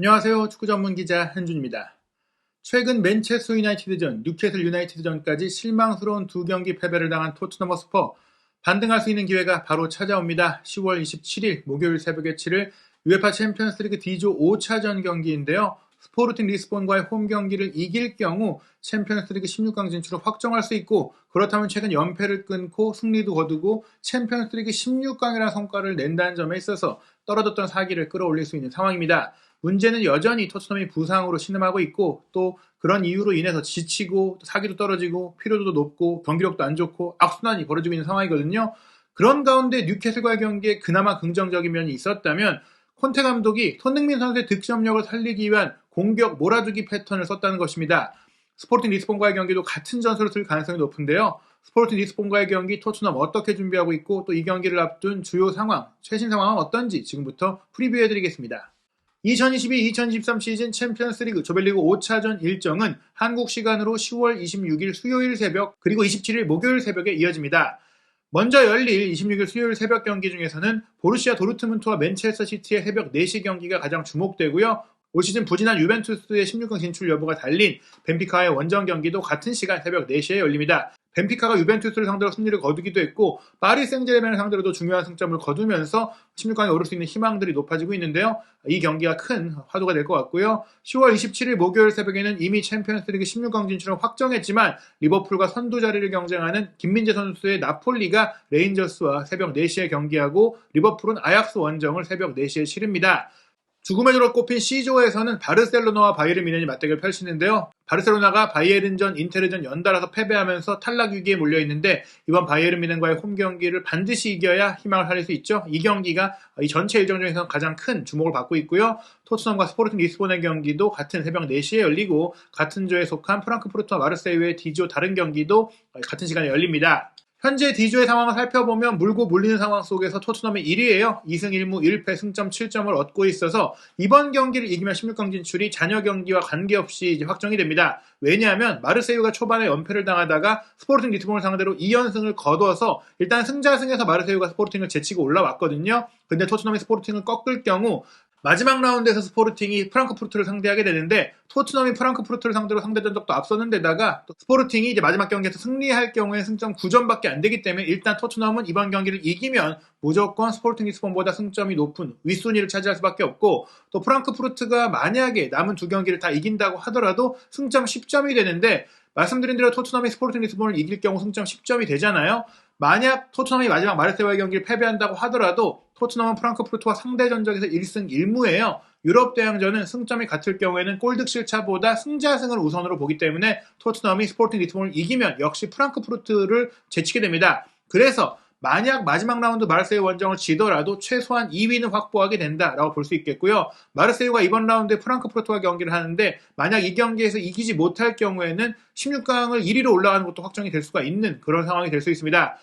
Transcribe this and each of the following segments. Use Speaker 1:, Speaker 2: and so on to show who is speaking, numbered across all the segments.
Speaker 1: 안녕하세요. 축구 전문 기자 한준입니다. 최근 맨체스터 유나이티드전, 뉴캐슬 유나이티드전까지 실망스러운 두 경기 패배를 당한 토트넘 허스퍼. 반등할 수 있는 기회가 바로 찾아옵니다. 10월 27일 목요일 새벽에 치를 UEFA 챔피언스리그 D조 5차전 경기인데요. 스포르팅 리스본과의 홈 경기를 이길 경우 챔피언스리그 16강 진출을 확정할 수 있고, 그렇다면 최근 연패를 끊고 승리도 거두고 챔피언스리그 16강이라는 성과를 낸다는 점에 있어서 떨어졌던 사기를 끌어올릴 수 있는 상황입니다. 문제는 여전히 토트넘이 부상으로 신음하고 있고, 또 그런 이유로 인해서 지치고 사기도 떨어지고 피로도도 높고 경기력도 안 좋고 악순환이 벌어지고 있는 상황이거든요. 그런 가운데 뉴캐슬과의 경기에 그나마 긍정적인 면이 있었다면, 콘테 감독이 손흥민 선수의 득점력을 살리기 위한 공격 몰아주기 패턴을 썼다는 것입니다. 스포르팅 리스본과의 경기도 같은 전술을 쓸 가능성이 높은데요. 스포르팅 리스본과의 경기 토트넘 어떻게 준비하고 있고, 또 이 경기를 앞둔 주요 상황, 최신 상황은 어떤지 지금부터 프리뷰해드리겠습니다. 2022-2023 시즌 챔피언스리그 조별리그 5차전 일정은 한국 시간으로 10월 26일 수요일 새벽, 그리고 27일 목요일 새벽에 이어집니다. 먼저 열릴 26일 수요일 새벽 경기 중에서는 보루시아 도르트문트와 맨체스터 시티의 새벽 4시 경기가 가장 주목되고요. 올 시즌 부진한 유벤투스의 16강 진출 여부가 달린 벤피카의 원정 경기도 같은 시간 새벽 4시에 열립니다. 벤피카가 유벤투스를 상대로 승리를 거두기도 했고, 파리 생제르맹을 상대로도 중요한 승점을 거두면서 16강에 오를 수 있는 희망들이 높아지고 있는데요. 이 경기가 큰 화두가 될 것 같고요. 10월 27일 목요일 새벽에는 이미 챔피언스리그 16강 진출을 확정했지만 리버풀과 선두 자리를 경쟁하는 김민재 선수의 나폴리가 레인저스와 새벽 4시에 경기하고, 리버풀은 아약스 원정을 새벽 4시에 치릅니다. 죽음의 조로 꼽힌 C조에서는 바르셀로나와 바이에른 뮌헨이 맞대결을 펼치는데요. 바르셀로나가 바이에른전, 인테르전 연달아서 패배하면서 탈락 위기에 몰려있는데, 이번 바이에른 뮌헨과의 홈 경기를 반드시 이겨야 희망을 살릴 수 있죠. 이 경기가 이 전체 일정 중에서 가장 큰 주목을 받고 있고요. 토트넘과 스포르팅 리스본의 경기도 같은 새벽 4시에 열리고, 같은 조에 속한 프랑크푸르트와 마르세유의 D조 다른 경기도 같은 시간에 열립니다. 현재 D조의 상황을 살펴보면 물고 물리는 상황 속에서 토트넘이 1위예요. 2승 1무 1패 승점 7점을 얻고 있어서 이번 경기를 이기면 16강 진출이 잔여 경기와 관계없이 이제 확정이 됩니다. 왜냐하면 마르세유가 초반에 연패를 당하다가 스포르팅 리스본을 상대로 2연승을 거둬서 일단 승자승에서 마르세유가 스포르팅을 제치고 올라왔거든요. 근데 토트넘이 스포르팅을 꺾을 경우 마지막 라운드에서 스포르팅이 프랑크푸르트를 상대하게 되는데, 토트넘이 프랑크푸르트를 상대로 상대 전적도 앞서는 데다가 또 스포르팅이 이제 마지막 경기에서 승리할 경우에 승점 9점밖에 안 되기 때문에 일단 토트넘은 이번 경기를 이기면 무조건 스포르팅 리스본보다 승점이 높은 윗순위를 차지할 수밖에 없고, 또 프랑크푸르트가 만약에 남은 두 경기를 다 이긴다고 하더라도 승점 10점이 되는데, 말씀드린 대로 토트넘이 스포르팅 리스본을 이길 경우 승점 10점이 되잖아요. 만약 토트넘이 마지막 마르세유와의 경기를 패배한다고 하더라도 토트넘은 프랑크푸르트와 상대 전적에서 1승 1무예요. 유럽 대항전은 승점이 같을 경우에는 골득실 차보다 승자승을 우선으로 보기 때문에 토트넘이 스포르팅 리스본을 이기면 역시 프랑크푸르트를 제치게 됩니다. 그래서 만약 마지막 라운드 마르세유 원정을 지더라도 최소한 2위는 확보하게 된다라고 볼 수 있겠고요. 마르세유가 이번 라운드에 프랑크푸르트와 경기를 하는데, 만약 이 경기에서 이기지 못할 경우에는 16강을 1위로 올라가는 것도 확정이 될 수가 있는 그런 상황이 될 수 있습니다.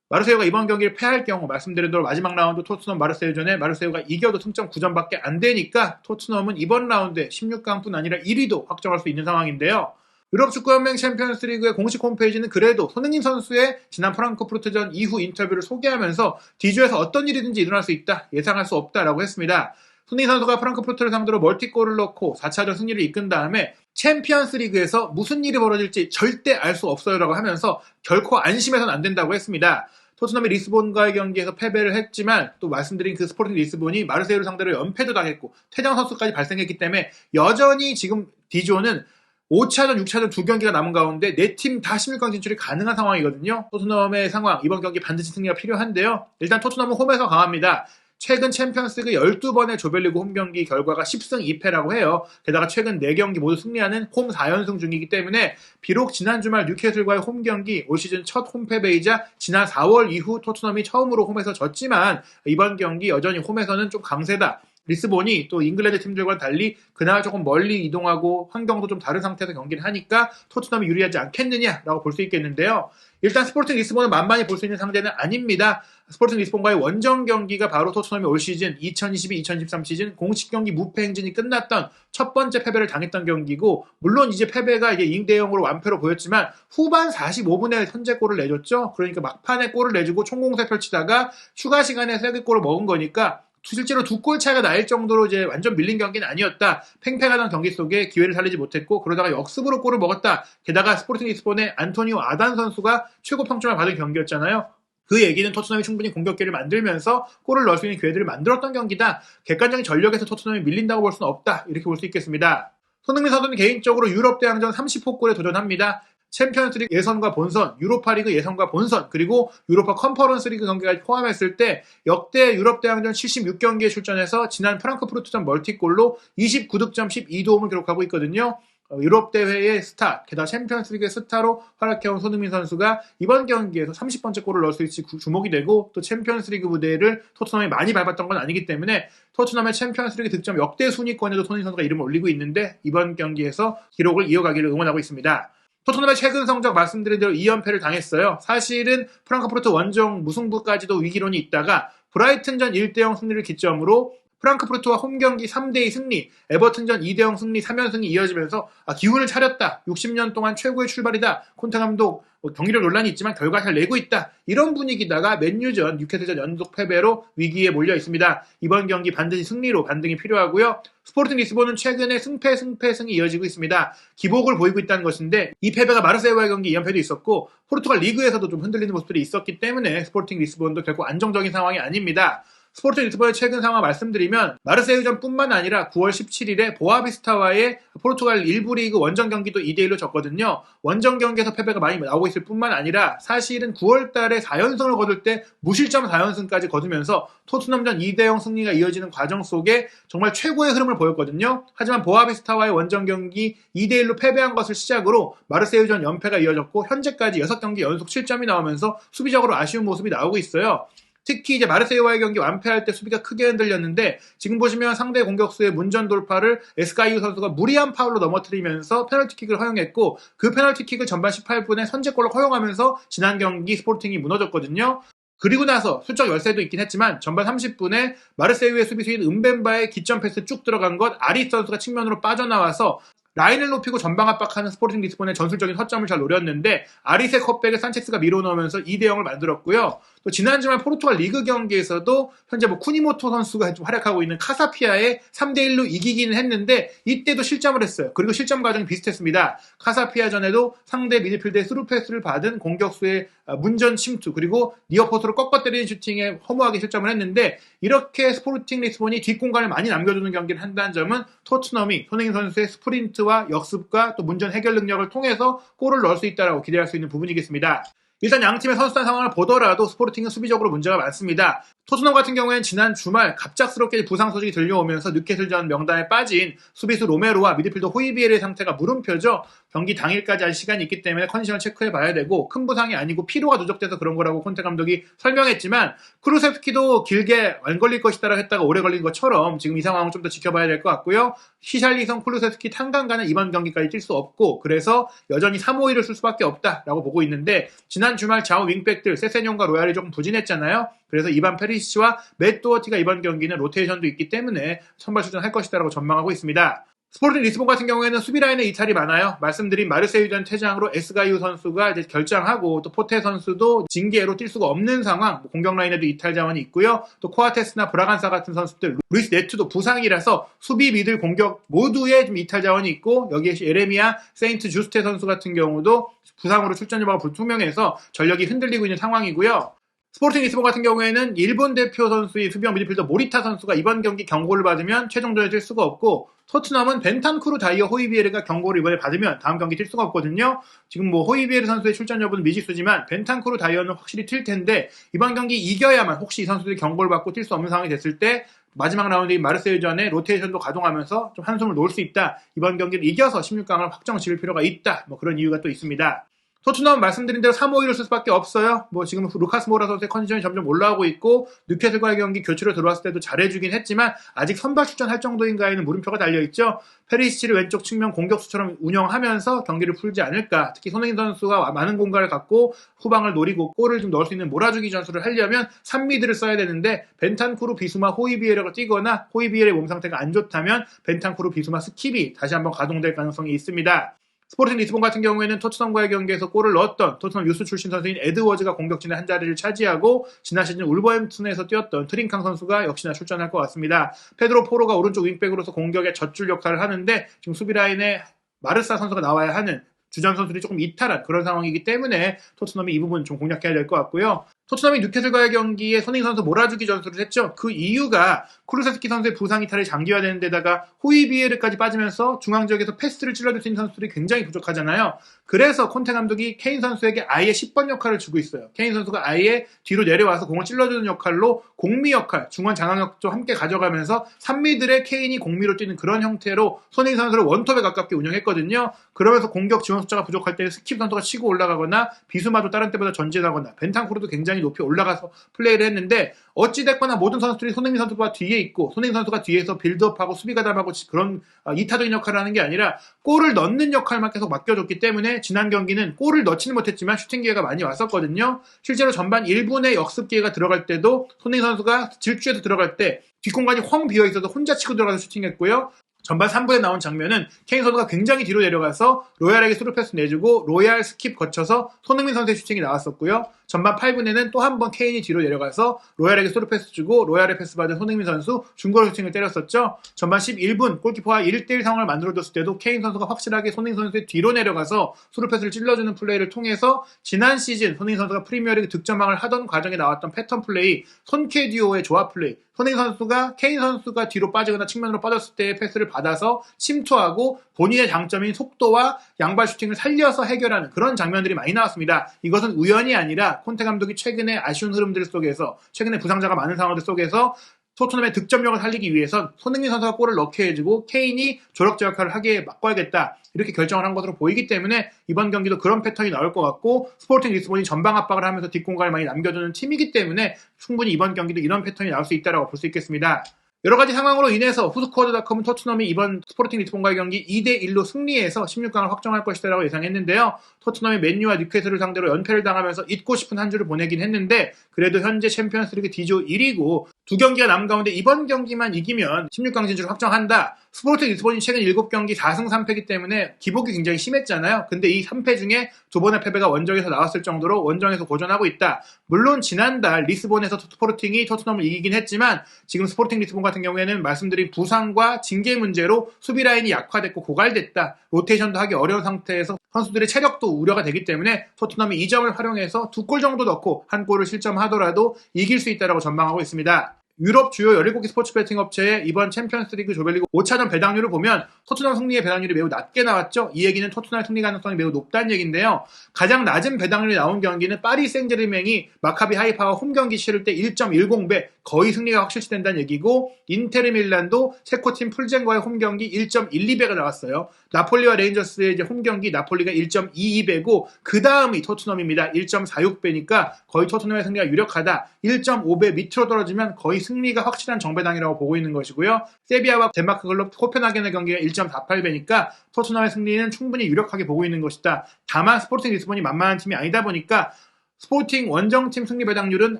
Speaker 1: 마르세유가 이번 경기를 패할 경우 말씀드린 대로 마지막 라운드 토트넘 마르세유전에 마르세유가 이겨도 승점 9점밖에 안 되니까 토트넘은 이번 라운드에 16강뿐 아니라 1위도 확정할 수 있는 상황인데요. 유럽축구연맹 챔피언스리그의 공식 홈페이지는 그래도 손흥민 선수의 지난 프랑크푸르트전 이후 인터뷰를 소개하면서 D조에서 어떤 일이든지 일어날 수 있다, 예상할 수 없다라고 했습니다. 손흥민 선수가 프랑크푸르트를 상대로 멀티골을 넣고 4차전 승리를 이끈 다음에 챔피언스리그에서 무슨 일이 벌어질지 절대 알 수 없어요라고 하면서 결코 안심해서는 안 된다고 했습니다. 토트넘이 리스본과의 경기에서 패배를 했지만, 또 말씀드린 그 스포르팅 리스본이 마르세유를 상대로 연패도 당했고 퇴장 선수까지 발생했기 때문에 여전히 지금 D조는 5차전, 6차전 두 경기가 남은 가운데 4팀 다 16강 진출이 가능한 상황이거든요. 토트넘의 상황, 이번 경기 반드시 승리가 필요한데요. 일단 토트넘은 홈에서 강합니다. 최근 챔피언스리그 12번의 조별리그 홈경기 결과가 10승 2패라고 해요. 게다가 최근 4경기 모두 승리하는 홈 4연승 중이기 때문에 비록 지난 주말 뉴캐슬과의 홈경기 올 시즌 첫 홈패배이자 지난 4월 이후 토트넘이 처음으로 홈에서 졌지만, 이번 경기 여전히 홈에서는 좀 강세다. 리스본이 또 잉글랜드 팀들과는 달리 그나마 조금 멀리 이동하고 환경도 좀 다른 상태에서 경기를 하니까 토트넘이 유리하지 않겠느냐라고 볼 수 있겠는데요. 일단 스포르팅 리스본은 만만히 볼 수 있는 상대는 아닙니다. 스포르팅 리스본과의 원정 경기가 바로 토트넘이 올 시즌 2022-2023 시즌 공식 경기 무패 행진이 끝났던 첫 번째 패배를 당했던 경기고, 물론 이제 패배가 이제 2대0으로 완패로 보였지만 후반 45분에 선제골을 내줬죠. 그러니까 막판에 골을 내주고 총공세 펼치다가 추가 시간에 세개골을 먹은 거니까 실제로 2골 차이가 날 정도로 이제 완전 밀린 경기는 아니었다. 팽팽하던 경기 속에 기회를 살리지 못했고 그러다가 역습으로 골을 먹었다. 게다가 스포팅 리스본의 안토니오 아단 선수가 최고 평점을 받은 경기였잖아요. 그 얘기는 토트넘이 충분히 공격기를 만들면서 골을 넣을 수 있는 기회들을 만들었던 경기다. 객관적인 전력에서 토트넘이 밀린다고 볼 수는 없다. 이렇게 볼 수 있겠습니다. 손흥민 선수는 개인적으로 유럽 대항전 30호 골에 도전합니다. 챔피언스리그 예선과 본선, 유로파리그 예선과 본선, 그리고 유로파 컨퍼런스리그 경기까지 포함했을 때 역대 유럽 대항전 76경기에 출전해서 지난 프랑크푸르트전 멀티골로 29득점 12도움을 기록하고 있거든요. 유럽 대회의 스타, 게다가 챔피언스리그의 스타로 활약해온 손흥민 선수가 이번 경기에서 30번째 골을 넣을 수 있을지 주목이 되고 또 챔피언스리그 무대를 토트넘이 많이 밟았던 건 아니기 때문에 토트넘의 챔피언스리그 득점 역대 순위권에도 손흥민 선수가 이름을 올리고 있는데 이번 경기에서 기록을 이어가기를 응원하고 있습니다. 토트넘의 최근 성적 말씀드린 대로 2연패를 당했어요. 사실은 프랑크푸르트 원정 무승부까지도 위기론이 있다가 브라이튼전 1대0 승리를 기점으로 프랑크푸르트와 홈경기 3대2 승리, 에버튼전 2대0 승리 3연승이 이어지면서 기운을 차렸다. 60년 동안 최고의 출발이다. 콘테 감독 경기력 논란이 있지만 결과 잘 내고 있다. 이런 분위기다가 맨유전, 뉴캐슬전 연속 패배로 위기에 몰려 있습니다. 이번 경기 반드시 승리로 반등이 필요하고요. 스포팅 리스본은 최근에 승패승이 이어지고 있습니다. 기복을 보이고 있다는 것인데 이 패배가 마르세유와의 경기 2연패도 있었고 포르투갈 리그에서도 좀 흔들리는 모습들이 있었기 때문에 스포팅 리스본도 결코 안정적인 상황이 아닙니다. 스포팅 리스본의 최근 상황 말씀드리면 마르세유전뿐만 아니라 9월 17일에 보아비스타와의 포르투갈 1부 리그 원정 경기도 2대1로 졌거든요. 원정 경기에서 패배가 많이 나오고 있을 뿐만 아니라 사실은 9월 달에 4연승을 거둘 때 무실점 4연승까지 거두면서 토트넘전 2대0 승리가 이어지는 과정 속에 정말 최고의 흐름을 보였거든요. 하지만 보아비스타와의 원정 경기 2대1로 패배한 것을 시작으로 마르세유전 연패가 이어졌고 현재까지 6경기 연속 실점이 나오면서 수비적으로 아쉬운 모습이 나오고 있어요. 특히 이제 마르세유와의 경기 완패할 때 수비가 크게 흔들렸는데 지금 보시면 상대 공격수의 문전 돌파를 에스카이유 선수가 무리한 파울로 넘어뜨리면서 페널티킥을 허용했고 그 페널티킥을 전반 18분에 선제골로 허용하면서 지난 경기 스포팅이 무너졌거든요. 그리고 나서 수적 열세도 있긴 했지만 전반 30분에 마르세유의 수비수인 은벤바의 기점 패스 쭉 들어간 것 아리 선수가 측면으로 빠져나와서 라인을 높이고 전방 압박하는 스포팅 리스본의 전술적인 허점을 잘 노렸는데 아리세 컵백에 산체스가 밀어넣으면서 2대0을 만들었고요. 또 지난 주말 포르투갈 리그 경기에서도 현재 쿠니모토 선수가 좀 활약하고 있는 카사피아에 3대1로 이기기는 했는데 이때도 실점을 했어요. 그리고 실점 과정이 비슷했습니다. 카사피아전에도 상대 미드필드의 스루 패스를 받은 공격수의 문전 침투 그리고 니어포스로 꺾어 때리는 슈팅에 허무하게 실점을 했는데 이렇게 스포팅 리스본이 뒷공간을 많이 남겨주는 경기를 한다는 점은 토트넘이 손흥민 선수의 스프린트와 역습과 또 문전 해결 능력을 통해서 골을 넣을 수 있다고 기대할 수 있는 부분이겠습니다. 일단 양팀의 선수단 상황을 보더라도 스포팅은 수비적으로 문제가 많습니다. 토트넘 같은 경우에는 지난 주말 갑작스럽게 부상 소식이 들려오면서 뉴캐슬전 명단에 빠진 수비수 로메로와 미드필더 호이비에르의 상태가 물음표죠. 경기 당일까지 아직 시간이 있기 때문에 컨디션을 체크해봐야 되고 큰 부상이 아니고 피로가 누적돼서 그런 거라고 콘테 감독이 설명했지만 쿠루세프스키도 길게 안 걸릴 것이다라고 했다가 오래 걸린 것처럼 지금 이 상황을 좀 더 지켜봐야 될 것 같고요. 히샬리성, 쿠루세프스키 탄강가는 이번 경기까지 뛸 수 없고 그래서 여전히 3-5-2를 쓸 수밖에 없다라고 보고 있는데 지난 주말 좌우 윙백들 세세뇽과 로얄이 조금 부진했잖아요. 그래서 이반 페리시치와 맷 도어티가 이번 경기는 로테이션도 있기 때문에 선발 출전할 것이다라고 전망하고 있습니다. 스포팅 리스본 같은 경우에는 수비 라인에 이탈이 많아요. 말씀드린 마르세유전 퇴장으로 에스가이유 선수가 이제 결장하고 또 포테 선수도 징계로 뛸 수가 없는 상황. 공격 라인에도 이탈 자원이 있고요. 또 코아테스나 브라간사 같은 선수들, 루이스 네투도 부상이라서 수비, 미들, 공격 모두에 좀 이탈 자원이 있고 여기에 에레미야, 세인트 주스테 선수 같은 경우도 부상으로 출전 여부가 불투명해서 전력이 흔들리고 있는 상황이고요. 스포팅 리스본 같은 경우에는 일본 대표 선수인 수비형 미드필더 모리타 선수가 이번 경기 경고를 받으면 최종전에 뛸 수가 없고 토트넘은 벤탄쿠르 다이어 호이비에르가 경고를 이번에 받으면 다음 경기 뛸 수가 없거든요. 지금 호이비에르 선수의 출전 여부는 미지수지만 벤탄쿠르 다이어는 확실히 뛸 텐데 이번 경기 이겨야만 혹시 이 선수들이 경고를 받고 뛸 수 없는 상황이 됐을 때 마지막 라운드인 마르세유전에 로테이션도 가동하면서 좀 한숨을 놓을 수 있다. 이번 경기를 이겨서 16강을 확정 지을 필요가 있다. 그런 이유가 또 있습니다. 토트넘 말씀드린 대로 3-5-2를 쓸 수밖에 없어요. 지금 루카스 모라 선수의 컨디션이 점점 올라오고 있고 뉴캐슬과의 경기 교체로 들어왔을 때도 잘해주긴 했지만 아직 선발 출전할 정도인가에는 물음표가 달려있죠. 페리시치를 왼쪽 측면 공격수처럼 운영하면서 경기를 풀지 않을까. 특히 손흥민 선수가 많은 공간을 갖고 후방을 노리고 골을 좀 넣을 수 있는 몰아주기 전술을 하려면 3미드를 써야 되는데 벤탄쿠르, 비수마, 호이비에르가 뛰거나 호이비에르의 몸 상태가 안 좋다면 벤탄쿠르, 비수마, 스킵이 다시 한번 가동될 가능성이 있습니다. 스포팅 리스본 같은 경우에는 토트넘과의 경기에서 골을 넣었던 토트넘 유스 출신 선수인 에드워즈가 공격진의 한 자리를 차지하고 지난 시즌 울버햄튼에서 뛰었던 트링캉 선수가 역시나 출전할 것 같습니다. 페드로 포로가 오른쪽 윙백으로서 공격의 젖줄 역할을 하는데 지금 수비 라인에 마르사 선수가 나와야 하는 주전 선수들이 조금 이탈한 그런 상황이기 때문에 토트넘이 이 부분 좀 공략해야 될 것 같고요. 토트넘이 뉴캐슬과의 경기에 손흥민 선수 몰아주기 전술을 했죠. 그 이유가 쿠루세스키 선수의 부상 이탈이 장기화되는 데다가 호이비에르까지 빠지면서 중앙 지역에서 패스를 찔러줄 수 있는 선수들이 굉장히 부족하잖아요. 그래서 콘테 감독이 케인 선수에게 아예 10번 역할을 주고 있어요. 케인 선수가 아예 뒤로 내려와서 공을 찔러주는 역할로 공미 역할, 중원 장악력도 함께 가져가면서 3미들의 케인이 공미로 뛰는 그런 형태로 손흥민 선수를 원톱에 가깝게 운영했거든요. 그러면서 공격 지원 숫자가 부족할 때 스킵 선수가 치고 올라가거나 비수마도 다른 때보다 전진하거나 벤탄쿠르도 굉장히 높이 올라가서 플레이를 했는데 어찌됐거나 모든 선수들이 손흥민 선수가 뒤에 있고 손흥민 선수가 뒤에서 빌드업하고 수비 가담하고 그런 이타적인 역할을 하는 게 아니라 골을 넣는 역할만 계속 맡겨줬기 때문에 지난 경기는 골을 넣지는 못했지만 슈팅 기회가 많이 왔었거든요. 실제로 전반 1분의 역습 기회가 들어갈 때도 손흥민 선수가 질주해서 들어갈 때 뒷공간이 헝 비어있어서 혼자 치고 들어가서 슈팅했고요. 전반 3분에 나온 장면은 케인 선수가 굉장히 뒤로 내려가서 로얄에게 스루 패스 내주고 로얄 스킵 거쳐서 손흥민 선수의 슈팅이 나왔었고요. 전반 8분에는 또 한 번 케인이 뒤로 내려가서 로얄에게 스루 패스 주고 로얄의 패스 받은 손흥민 선수 중거리 슈팅을 때렸었죠. 전반 11분 골키퍼와 1대1 상황을 만들어줬을 때도 케인 선수가 확실하게 손흥민 선수의 뒤로 내려가서 스루 패스를 찔러주는 플레이를 통해서 지난 시즌 손흥민 선수가 프리미어리그 득점왕을 하던 과정에 나왔던 패턴 플레이, 손케 듀오의 조합 플레이, 손흥민 선수가 케인 선수가 뒤로 빠지거나 측면으로 빠졌을 때의 패스를 받아서 침투하고 본인의 장점인 속도와 양발 슈팅을 살려서 해결하는 그런 장면들이 많이 나왔습니다. 이것은 우연이 아니라 콘테 감독이 최근에 아쉬운 흐름들 속에서 최근에 부상자가 많은 상황들 속에서 토트넘의 득점력을 살리기 위해선 손흥민 선수가 골을 넣게 해주고 케인이 조력자 역할을 하게 바꿔야겠다 이렇게 결정을 한 것으로 보이기 때문에 이번 경기도 그런 패턴이 나올 것 같고 스포팅 리스본이 전방 압박을 하면서 뒷공간을 많이 남겨주는 팀이기 때문에 충분히 이번 경기도 이런 패턴이 나올 수 있다고 볼 수 있겠습니다. 여러 가지 상황으로 인해서 후스코어드닷컴은 토트넘이 이번 스포팅 리스본과의 경기 2대1로 승리해서 16강을 확정할 것이라고 예상했는데요. 토트넘이 맨유와 뉴캐슬을 상대로 연패를 당하면서 잊고 싶은 한 주를 보내긴 했는데 그래도 현재 챔피언스리그 D조 1위고 두 경기가 남은 가운데 이번 경기만 이기면 16강 진출을 확정한다. 스포팅 리스본이 최근 7경기 4승 3패이기 때문에 기복이 굉장히 심했잖아요. 근데 이 3패 중에 두 번의 패배가 원정에서 나왔을 정도로 원정에서 고전하고 있다. 물론 지난달 리스본에서 스포팅이 토트넘을 이기긴 했지만 지금 스포팅 리스본 같은 경우에는 말씀드린 부상과 징계 문제로 수비 라인이 약화됐고 고갈됐다. 로테이션도 하기 어려운 상태에서 선수들의 체력도 우려가 되기 때문에 토트넘이 이 점을 활용해서 2골 정도 넣고 한 골을 실점하더라도 이길 수 있다고 전망하고 있습니다. 유럽 주요 17개 스포츠 베팅 업체의 이번 챔피언스리그 조별리그 5차전 배당률을 보면 토트넘 승리의 배당률이 매우 낮게 나왔죠. 이 얘기는 토트넘의 승리 가능성이 매우 높다는 얘기인데요. 가장 낮은 배당률이 나온 경기는 파리 생제르맹이 마카비 하이파와 홈경기 치를 때 1.10배 거의 승리가 확실시된다는 얘기고 인테르 밀란도 체코팀 풀젠과의 홈경기 1.12배가 나왔어요. 나폴리와 레인저스의 이제 홈경기 나폴리가 1.22배고 그 다음이 토트넘입니다. 1.46배니까 거의 토트넘의 승리가 유력하다. 1.5배 밑으로 떨어지면 거의 승리가 확실한 정배당이라고 보고 있는 것이고요. 세비야와 덴마크 클럽 코펜하겐의 경기가 1.48배니까 토트넘의 승리는 충분히 유력하게 보고 있는 것이다. 다만 스포팅 리스본이 만만한 팀이 아니다 보니까 스포팅 원정팀 승리 배당률은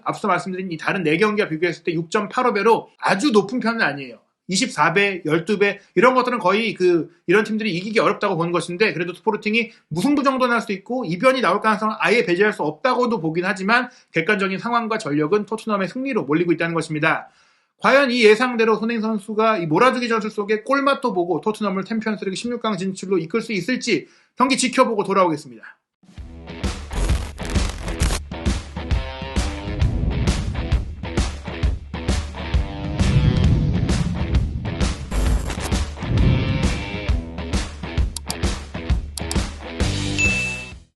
Speaker 1: 앞서 말씀드린 이 다른 4경기와 비교했을 때 6.85배로 아주 높은 편은 아니에요. 24배, 12배 이런 것들은 거의 이런 팀들이 이기기 어렵다고 보는 것인데 그래도 스포팅이 무승부 정도는 할 수 있고 이변이 나올 가능성은 아예 배제할 수 없다고도 보긴 하지만 객관적인 상황과 전력은 토트넘의 승리로 몰리고 있다는 것입니다. 과연 이 예상대로 손흥민 선수가 이 몰아주기 전술 속에 골맛도 보고 토트넘을 챔피언스리그 16강 진출로 이끌 수 있을지 경기 지켜보고 돌아오겠습니다.